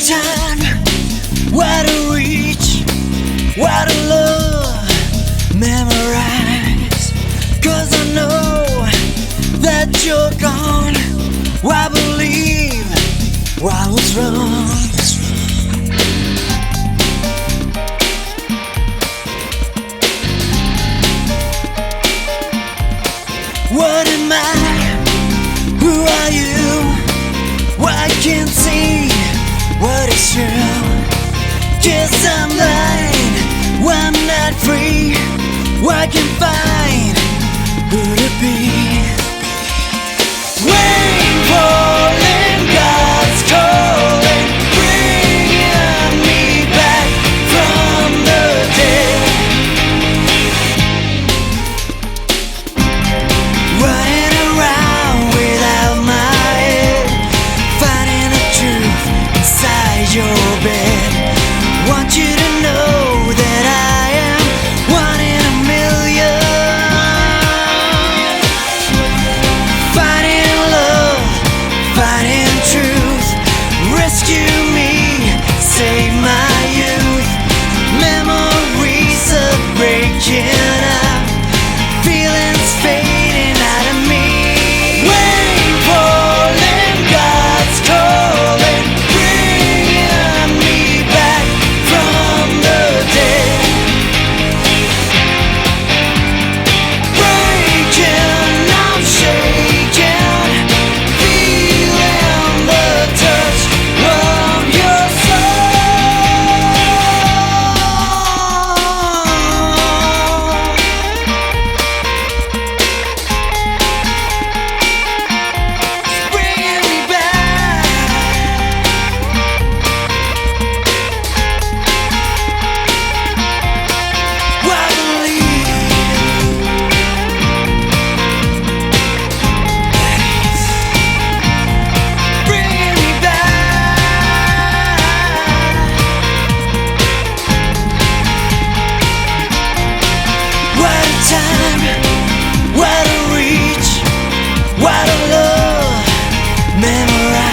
time, what a reach, what a love, memorize. 'Cause I know that you're gone. I believe I was wrong. What am I? Who are you? I can't see what is true. Guess I'm blind, I'm not free. I can find who to be. Rain falling, God's calling, bringing me back from the dead. Running around without my head, finding the truth inside your bed. Want you to know that I am one in a million. Finding love, finding truth, rescue me, save my youth. Memories are breaking up, feelings fading out of me. Rain falling, God's calling, bringing me back from the dead. Breaking, I'm shaking, feeling the touch of your soul. It's bringing me back. I believe bringing me back. What a time, what a reach, what a love, memorize.